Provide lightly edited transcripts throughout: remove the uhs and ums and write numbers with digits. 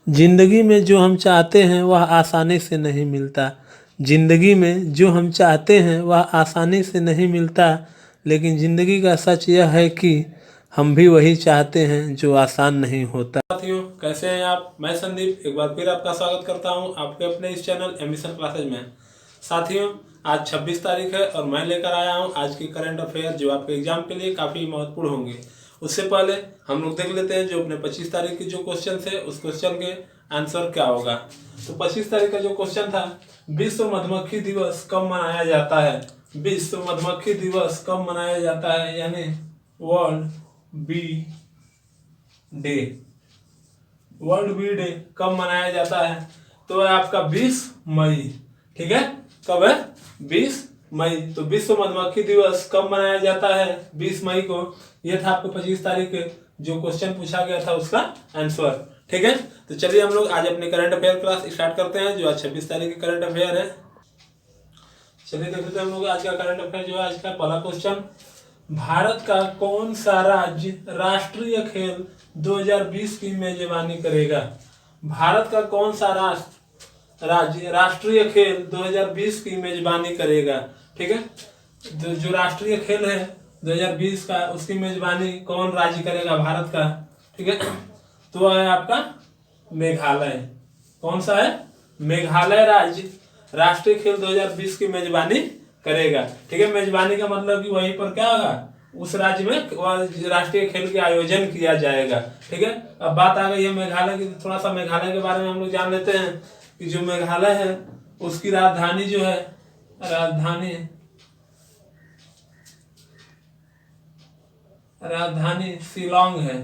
जिंदगी में जो हम चाहते हैं वह आसानी से नहीं मिलता। जिंदगी में जो हम चाहते हैं वह आसानी से नहीं मिलता, लेकिन ज़िंदगी का सच यह है कि हम भी वही चाहते हैं जो आसान नहीं होता। साथियों, कैसे हैं आप? मैं संदीप एक बार फिर आपका स्वागत करता हूं आपके अपने इस चैनल एम्बिशन क्लासेज में। साथियों, आज 26 तारीख है और मैं लेकर आया हूं आज की करंट अफेयर जो आपके एग्जाम के लिए काफ़ी महत्वपूर्ण होंगे। उससे पहले हम लोग देख लेते हैं जो अपने 25 तारीख की जो क्वेश्चन थे उस क्वेश्चन के आंसर क्या होगा। तो 25 तारीख का जो क्वेश्चन था, विश्व मधुमक्खी दिवस कब मनाया जाता है? विश्व मधुमक्खी दिवस कब मनाया जाता है, यानी world bee day. World bee day कब मनाया जाता है? तो है आपका 20 मई। ठीक है, कब है? 20 मई। तो विश्व मधुमक्खी दिवस कब मनाया जाता है? 20 मई को। यह था आपको 25 तारीख जो क्वेश्चन पूछा गया था उसका आंसर। ठीक है, तो चलिए हम लोग आज अपने करंट अफेयर क्लास स्टार्ट करते हैं जो आज 26 तारीख की करंट अफेयर है। चलिए देखते हैं हम लोग आज का करंट अफेयर जो है। आज का पहला क्वेश्चन, भारत का कौन सा राज्य राष्ट्रीय खेल 2020 की मेजबानी करेगा? भारत का कौन सा राज्य राष्ट्रीय खेल 2020 की मेजबानी करेगा? ठीक है, जो राष्ट्रीय खेल है 2020 का उसकी मेजबानी कौन राज्य करेगा भारत का? ठीक है, तो है आपका मेघालय। कौन सा है? मेघालय राज्य राष्ट्रीय खेल 2020 की मेजबानी करेगा। ठीक है, मेजबानी का मतलब कि वहीं पर क्या होगा, उस राज्य में राष्ट्रीय खेल के आयोजन किया जाएगा। ठीक है, अब बात आ गई है मेघालय की। थोड़ा सा मेघालय के बारे में हम लोग जान लेते हैं कि जो मेघालय है उसकी राजधानी जो है, राजधानी शिलोंग है।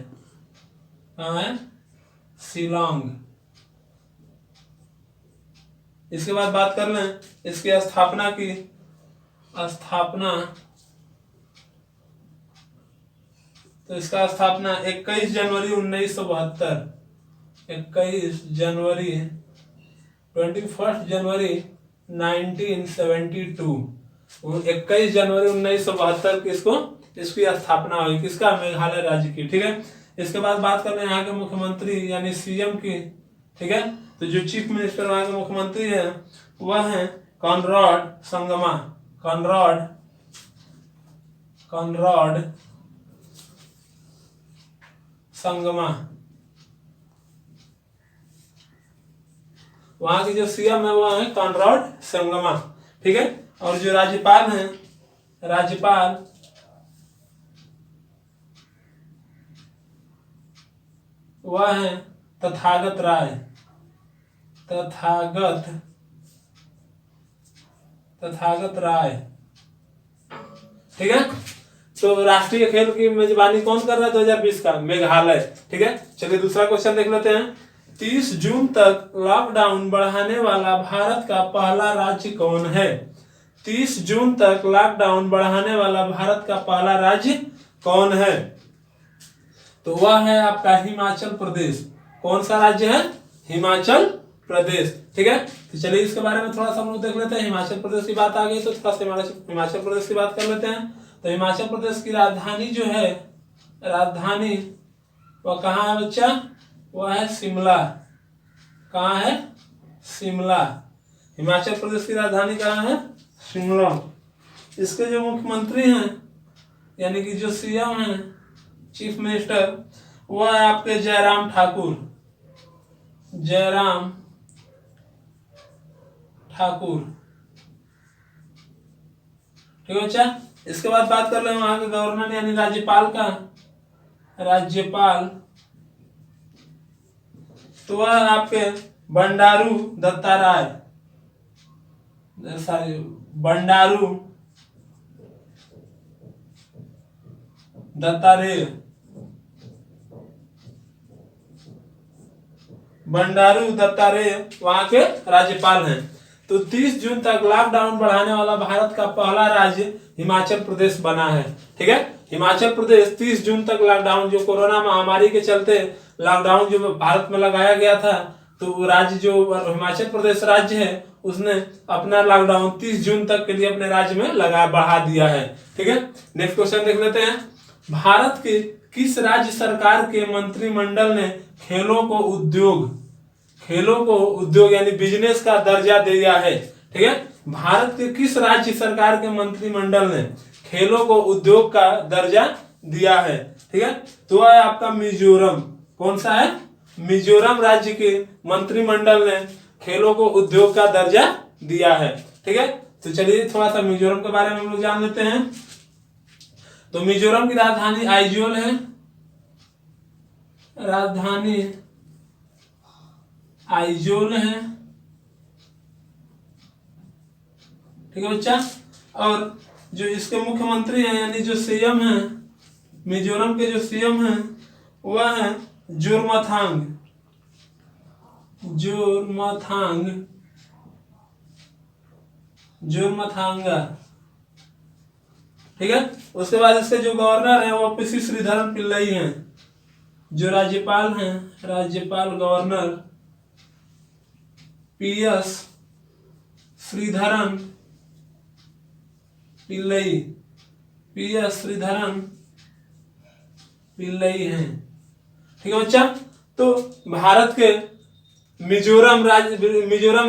कहाँ है? शिलोंग। इसके बाद बात कर लें इसकी स्थापना की। तो इसका स्थापना 21 जनवरी 1972, 21 जनवरी 1972, 21 जनवरी 1972 इसकी स्थापना हुई। किसका? मेघालय राज्य की। ठीक है, इसके बाद बात करते हैं यहाँ के मुख्यमंत्री यानी सीएम की। ठीक है, तो जो चीफ मिनिस्टर वहाँ के मुख्यमंत्री है वह है कॉनराड संगमा। कॉनराड संगमा। वहां की जो सीएम है वह है कॉनराड संगमा। ठीक है, और जो राज्यपाल हैं, वह है तथागत राय। ठीक है, तो राष्ट्रीय खेल की मेजबानी कौन कर रहा है 2020 का? मेघालय। ठीक है, चलिए दूसरा क्वेश्चन देख लेते हैं। 30 जून तक लॉकडाउन बढ़ाने वाला भारत का पहला राज्य कौन है? 30 जून तक लॉकडाउन बढ़ाने वाला भारत का पहला राज्य कौन है? तो वह है आपका हिमाचल प्रदेश। कौन सा राज्य है? हिमाचल प्रदेश। ठीक है, तो चलिए इसके बारे में थोड़ा सा हम लोग देख लेते हैं। हिमाचल प्रदेश की बात आ गई तो थोड़ा सा हिमाचल प्रदेश की बात कर लेते हैं। तो हिमाचल प्रदेश की राजधानी जो है, वह कहाँ है बच्चा? वह है शिमला। कहाँ है? शिमला। हिमाचल प्रदेश की राजधानी कहाँ है? शिमला। इसके जो मुख्यमंत्री हैं यानी कि जो सीएम हैं, चीफ मिनिस्टर, वह है आपके जयराम ठाकुर। ठीक है बच्चा, इसके बाद बात कर ले वहां के गवर्नर यानी राज्यपाल का। तो वह आपके बंडारू दत्तात्रेय। बंडारू दत्तात्रेय वहां के राज्यपाल हैं। तो 30 जून तक लॉकडाउन बढ़ाने वाला भारत का पहला राज्य हिमाचल प्रदेश बना है। ठीक है, हिमाचल प्रदेश 30 जून तक लॉकडाउन, जो कोरोना महामारी के चलते लॉकडाउन जो भारत में लगाया गया था, तो राज्य जो हिमाचल प्रदेश राज्य है उसने अपना लॉकडाउन 30 जून तक के लिए अपने राज्य में बढ़ा दिया है। ठीक है, नेक्स्ट क्वेश्चन देख लेते हैं। भारत के किस राज्य सरकार के मंत्रिमंडल ने खेलों को उद्योग खेलों को उद्योग यानी बिजनेस का दर्जा दिया है। ठीक है, भारत के किस राज्य सरकार के मंत्रिमंडल ने खेलों को उद्योग का दर्जा दिया है? ठीक है, तो है आपका मिजोरम। कौन सा है? मिजोरम राज्य के मंत्रिमंडल ने खेलों को उद्योग का दर्जा दिया है। ठीक है, तो चलिए थोड़ा सा मिजोरम के बारे में हम लोग जान लेते हैं। तो मिजोरम की राजधानी आइजोल है, राजधानी आइजोल है। ठीक है बच्चा, और जो इसके मुख्यमंत्री हैं यानी जो सीएम हैं, मिजोरम के जो सीएम हैं वह है जोरमाथांग, जोरमाथांग, जोरमाथांगा। ठीक है, उसके बाद इसके जो गवर्नर हैं वो पीसी श्रीधरन पिल्लई हैं। जो राज्यपाल हैं, राज्यपाल governor PS Sreedharan Pillai, PS Sreedharan Pillai हैं। ठीक है बच्चा, तो भारत के मिजोरम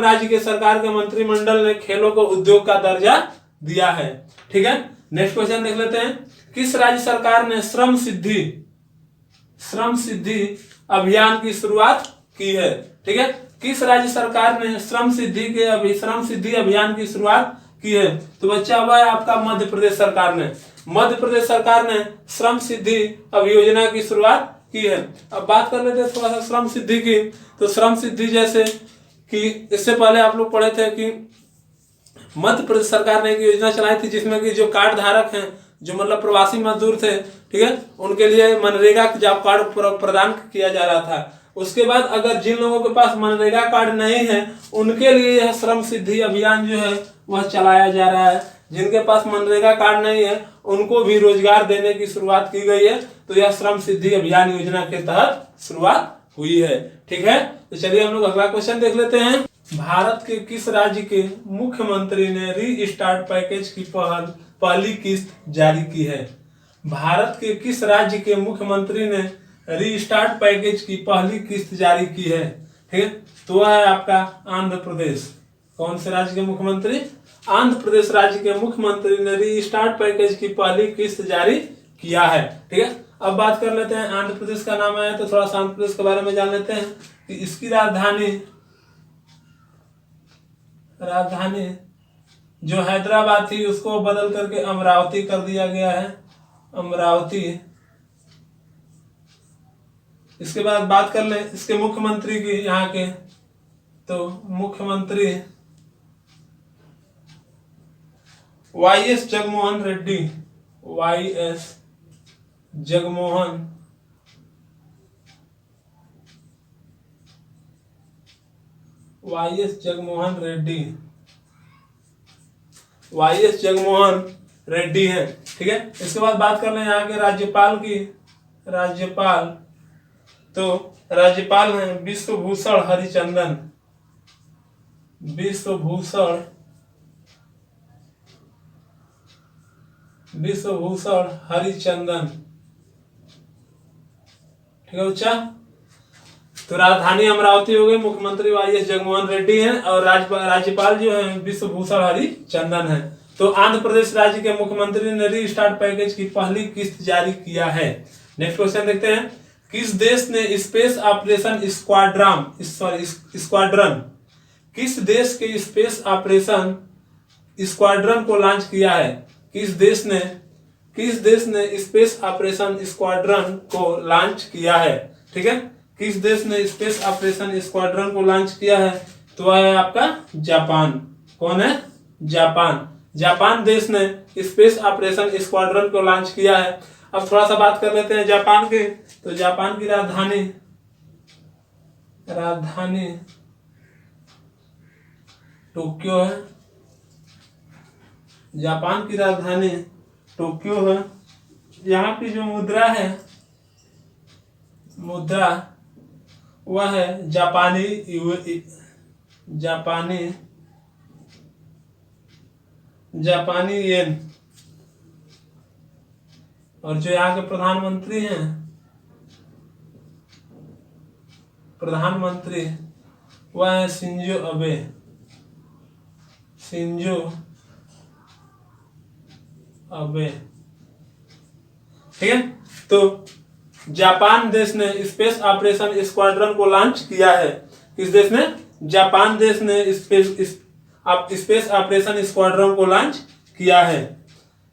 राज्य के सरकार के मंत्रिमंडल ने खेलों को उद्योग का दर्जा दिया है। ठीक है, नेक्स्ट क्वेश्चन देख लेते हैं। किस राज्य सरकार ने श्रम सिद्धि अभियान की शुरुआत की है? ठीक है, किस राज्य सरकार ने श्रम सिद्धि अभियान की शुरुआत की है? तो बच्चा वह है आपका मध्य प्रदेश सरकार ने। मध्य प्रदेश सरकार ने श्रम सिद्धि अभियोजना की शुरुआत की है। अब बात कर लेते हैं थोड़ा सा श्रम सिद्धि की। तो श्रम सिद्धि जैसे कि इससे पहले आप लोग पढ़े थे कि मध्य प्रदेश सरकार ने एक योजना चलाई थी जिसमें कि जो कार्ड धारक हैं, जो मतलब प्रवासी मजदूर थे, ठीक है, उनके लिए मनरेगा जॉब कार्ड प्रदान किया जा रहा था। उसके बाद अगर जिन लोगों के पास मनरेगा कार्ड नहीं है उनके लिए यह श्रम सिद्धि अभियान जो है वह चलाया जा रहा है। जिनके पास मनरेगा कार्ड नहीं है उनको भी रोजगार देने की शुरुआत की गई है। तो यह श्रम सिद्धि अभियान योजना के तहत शुरुआत हुई है। ठीक है, तो चलिए हम लोग अगला क्वेश्चन देख लेते हैं। भारत के किस राज्य के मुख्यमंत्री ने रीस्टार्ट पैकेज की पहली किस्त जारी की है? भारत के किस राज्य के मुख्यमंत्री ने रीस्टार्ट पैकेज की पहली किस्त जारी की है? ठीक है, तो वह है आपका आंध्र प्रदेश। कौन से राज्य के मुख्यमंत्री? आंध्र प्रदेश राज्य के मुख्यमंत्री ने रीस्टार्ट पैकेज की पहली किस्त जारी किया है। ठीक है, अब बात कर लेते हैं। आंध्र प्रदेश का नाम आया तो थोड़ा सा आंध्र प्रदेश के बारे में जान लेते हैं कि इसकी राजधानी जो हैदराबाद थी उसको बदल करके अमरावती कर दिया गया है, अमरावती। इसके बाद बात कर ले इसके मुख्यमंत्री की यहाँ के, तो मुख्यमंत्री YS Jaganmohan Reddy, YS Jaganmohan Reddy, YS Jaganmohan Reddy है। ठीक है, इसके बाद बात कर लें यहाँ के राज्यपाल की। राज्यपाल तो राज्यपाल हैं विश्वभूषण हरिचंदन, विश्वभूषण हरिचंदन। ठीक है बच्चा, तो राजधानी अमरावती हो गई, मुख्यमंत्री वाईएस जगनमोहन रेड्डी हैं और राज्यपाल जो है विश्वभूषण हरिचंदन है। तो आंध्र प्रदेश राज्य के मुख्यमंत्री ने रीस्टार्ट पैकेज की पहली किस्त जारी किया है। नेक्स्ट क्वेश्चन देखते हैं। किस देश ने स्पेस ऑपरेशन स्क्वाड्रन किस देश के स्पेस ऑपरेशन स्क्वाड्रन को लॉन्च किया है? किस देश ने स्पेस ऑपरेशन स्क्वाड्रन को लॉन्च किया है? ठीक है, किस देश ने स्पेस ऑपरेशन स्क्वाड्रन को लॉन्च किया है? तो वह है आपका जापान। कौन है? जापान। जापान देश ने स्पेस ऑपरेशन स्क्वाड्रन को लॉन्च किया है। अब थोड़ा सा बात कर लेते हैं जापान की। तो जापान की राजधानी टोक्यो है, जापान की राजधानी टोक्यो है। यहाँ की जो मुद्रा है, वह है जापानी येन। और जो यहाँ के प्रधानमंत्री हैं, वह है शिंजो अबे। शिंजो अबे, ठीक है। तो जापान देश ने स्पेस ऑपरेशन स्क्वाड्रन को लॉन्च किया है। किस देश ने? जापान देश ने स्पेस ऑपरेशन स्क्वाड्रन को लॉन्च किया है।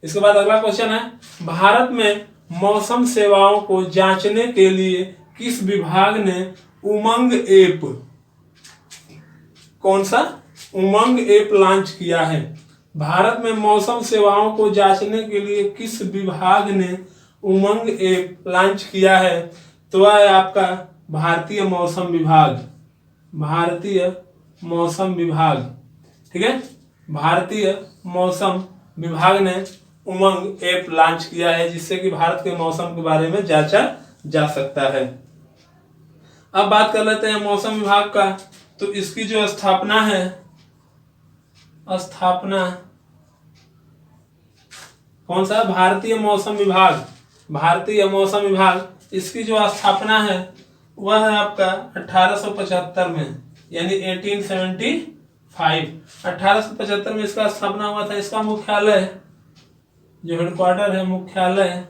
इसके बाद अगला क्वेश्चन है, भारत में मौसम सेवाओं को जांचने के लिए किस विभाग ने उमंग ऐप, कौन सा? उमंग ऐप लॉन्च किया है। भारत में मौसम सेवाओं को जांचने के लिए किस विभाग ने उमंग ऐप लॉन्च किया है? तो वह है आपका भारतीय मौसम विभाग। भारतीय मौसम विभाग, ठीक है। भारतीय मौसम विभाग ने उमंग ऐप लॉन्च किया है, जिससे कि भारत के मौसम के बारे में जांचा जा सकता है। अब बात कर लेते हैं मौसम विभाग का। तो इसकी जो स्थापना है, स्थापना कौन सा? भारतीय मौसम विभाग। भारतीय मौसम विभाग, इसकी जो स्थापना है वह है आपका 1875 में, यानी 1875। 1875 में इसका स्थापना हुआ था। इसका मुख्यालय, जो हेडक्वार्टर है, मुख्यालय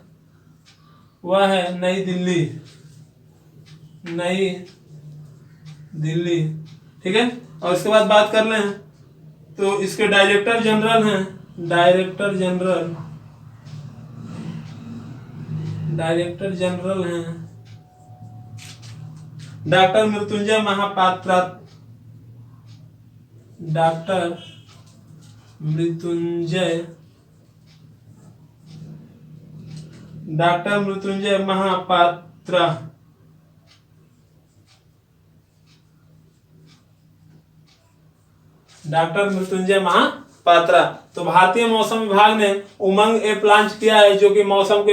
वह है नई दिल्ली। नई दिल्ली, ठीक है। और इसके बाद बात कर लें तो इसके डायरेक्टर जनरल हैं, डायरेक्टर जनरल हैं doctor Mrityunjay Mohapatra. Doctor Mrityunjay Mohapatra. Doctor Mrityunjay Mohapatra. तो भारतीय मौसम विभाग ने उमंग ऐप लॉन्च किया है, जो कि मौसम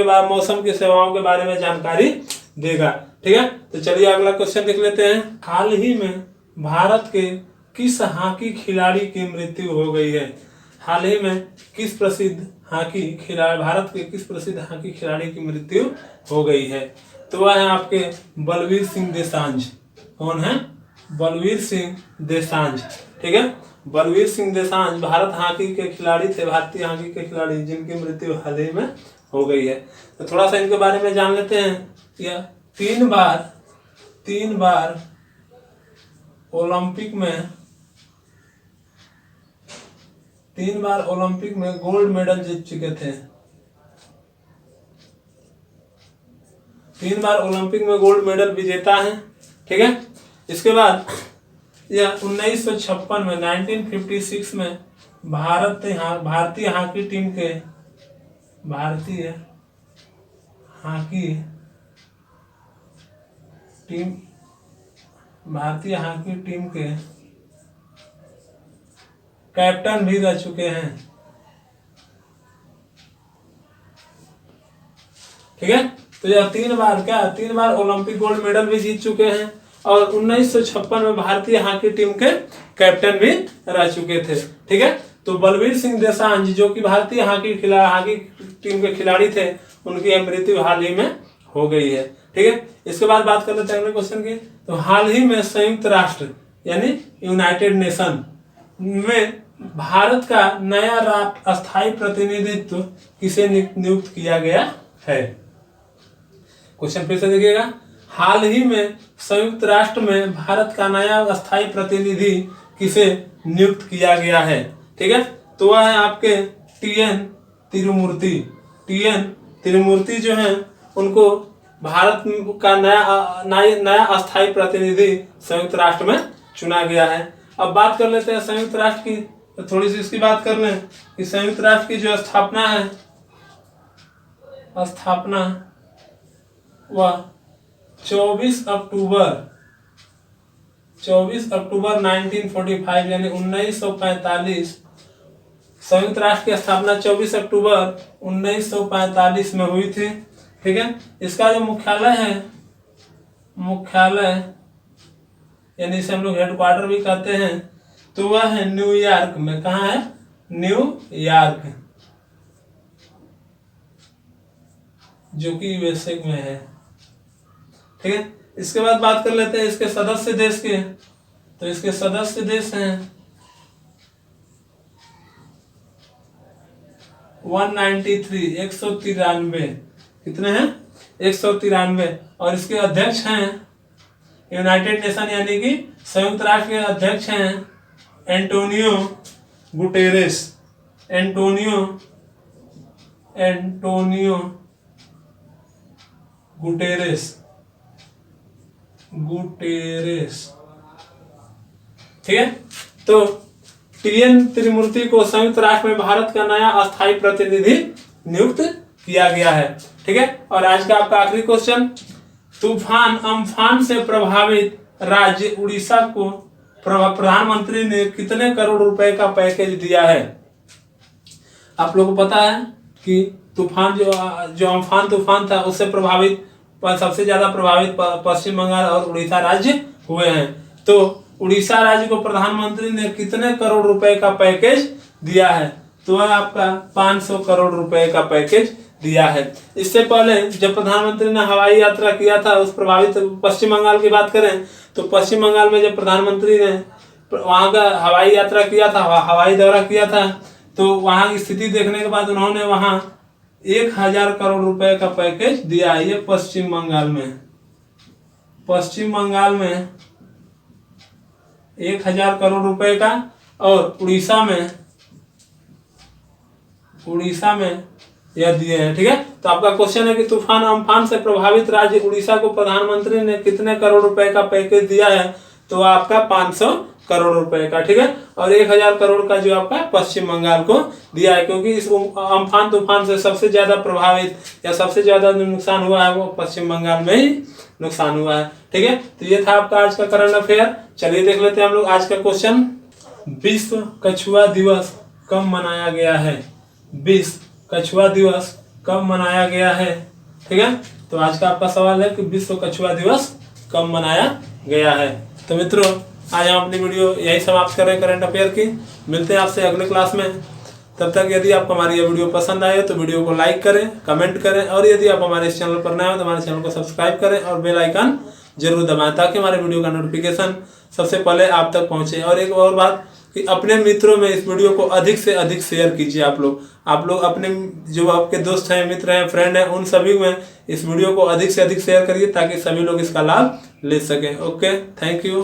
की सेवाओं के बारे में जानकारी देगा, ठीक है। तो चलिए अगला क्वेश्चन देख लेते हैं। हाल ही में भारत के किस हॉकी खिलाड़ी की मृत्यु हो गई है? हाल ही में किस प्रसिद्ध हॉकी खिलाड़ी, भारत के किस प्रसिद्ध हॉकी खिलाड़ी की मृत्यु हो गई है? तो वह है आपके बलवीर सिंह देसांझ। कौन है? बलवीर सिंह देसांझ, ठीक है। बलवीर सिंह देसांझ भारत हॉकी के खिलाड़ी थे, भारतीय हॉकी के खिलाड़ी, जिनकी मृत्यु हाल ही में हो गई है। तो थोड़ा सा इनके बारे में जान लेते हैं। यह तीन बार ओलंपिक में गोल्ड मेडल जीत चुके थे। 3 बार ओलंपिक में गोल्ड मेडल विजेता हैं, ठीक है। इसके बाद यह 1956 में 1956 में भारतीय हॉकी टीम के कैप्टन भी रह चुके हैं, ठीक है। तो यह 3 बार ओलंपिक गोल्ड मेडल भी जीत चुके हैं और 1956 में भारतीय हॉकी टीम के कैप्टन भी रह चुके थे, ठीक है। तो बलवीर सिंह देसांझ, जो कि भारतीय हॉकी टीम के खिलाड़ी थे, उनकी मृत्यु हाल ही में हो गई है, ठीक है। इसके बाद बात कर लेते हैं अगले क्वेश्चन की। तो हाल ही में संयुक्त राष्ट्र यानी यूनाइटेड नेशन में भारत का नया अस्थायी प्रतिनिधित्व किसे नियुक्त किया गया है? क्वेश्चन फिर से देखिएगा। हाल ही में संयुक्त राष्ट्र में भारत का नया अस्थायी प्रतिनिधि किसे नियुक्त किया गया है? ठीक है, तो वह है आपके टीएन तिरुमूर्ति जो हैं उनको भारत का नया अस्थायी प्रतिनिधि संयुक्त राष्ट्र में चुना गया है। अब बात कर लेते हैं संयुक्त राष्ट्र की, तो थोड़ी सी इसकी बात कर लें कि संयुक्त राष्ट्र की जो स्थापना है, वह 24 अक्टूबर 1945 यानी 1945। संयुक्त राष्ट्र की स्थापना 24 अक्टूबर 1945 में हुई थी। ठीक है, इसका जो मुख्यालय यानी इसे हम लोग हेडक्वार्टर भी कहते हैं, तो वह है न्यूयॉर्क में। कहाँ है? न्यूयॉर्क, जो कि यूएसए में है। ठीक है, इसके बाद बात कर लेते हैं इसके सदस्य देश के। तो इसके सदस्य देश हैं 193, 193। कितने हैं? 193। और इसके अध्यक्ष हैं यूनाइटेड नेशन यानी कि संयुक्त राष्ट्र के अध्यक्ष हैं एंटोनियो गुटेरेस। Antonio Guterres. ठीक है। तो टीएन त्रिमूर्ति को संयुक्त राष्ट्र में भारत का नया अस्थायी प्रतिनिधि नियुक्त किया गया है। ठीक है। और आज का आपका आखिरी क्वेश्चन, तूफान अम्फान से प्रभावित राज्य उड़ीसा को प्रधानमंत्री ने कितने करोड़ रुपए का पैकेज दिया है? आप लोगों को पता है कि तूफान जो अम्फान तूफान था उससे प्रभावित सबसे ज्यादा प्रभावित पश्चिम बंगाल और उड़ीसा राज्य हुए हैं। तो उड़ीसा राज्य को प्रधानमंत्री ने कितने करोड़ रुपए का पैकेज दिया है? तो वह आपका 500 करोड़ रुपए का पैकेज दिया है। इससे पहले जब प्रधानमंत्री ने हवाई यात्रा किया था उस प्रभावित पश्चिम बंगाल की बात करें तो पश्चिम बंगाल में जब प्रधानमंत्री ने वहां का हवाई यात्रा किया था, हवाई दौरा किया था, तो वहां की स्थिति देखने के बाद उन्होंने वहां 1000 करोड़ रुपए का पैकेज दिया है। ये पश्चिम बंगाल में 1000 करोड़ रुपए का। और उड़ीसा में यह दिए हैं। ठीक है। तो आपका क्वेश्चन है कि तूफान अम्फान से प्रभावित राज्य उड़ीसा को प्रधानमंत्री ने कितने करोड़ रुपए का पैकेज दिया है? तो आपका 500 करोड़ रुपए का। ठीक है। और 1000 करोड़ का जो आपका पश्चिम बंगाल को दिया है, क्योंकि इस अम्फान तूफान से सबसे ज्यादा प्रभावित या सबसे ज्यादा नुकसान हुआ है वो पश्चिम बंगाल में ही नुकसान हुआ है। ठीक है। तो ये था आपका आज का करंट अफेयर। चलिए देख लेते हैं हम लोग आज का क्वेश्चन। विश्व कछुआ दिवस कब मनाया गया है? विश्व कछुआ दिवस कब मनाया गया है? ठीक है। तो आज का आपका सवाल है कि विश्व कछुआ दिवस कब मनाया गया है। तो मित्रों आज हम अपनी वीडियो यही समाप्त कर रहे हैं करंट अफेयर की। मिलते हैं आपसे अगले क्लास में। तब तक यदि आपको हमारी यह वीडियो पसंद आए तो वीडियो को लाइक करें, कमेंट करें, और यदि आप हमारे इस चैनल पर नए हो तो हमारे चैनल को सब्सक्राइब करें और बेल आइकन जरूर दबाएं ताकि हमारे वीडियो का नोटिफिकेशन सबसे पहले आप तक पहुंचे। और एक और बात कि अपने मित्रों में इस वीडियो को अधिक से अधिक शेयर कीजिए। आप लोग अपने जो आपके दोस्त हैं, मित्र हैं, फ्रेंड हैं, उन सभी में इस वीडियो को अधिक से अधिक शेयर करिए ताकि सभी लोग इसका लाभ ले सकें। Okay, thank you.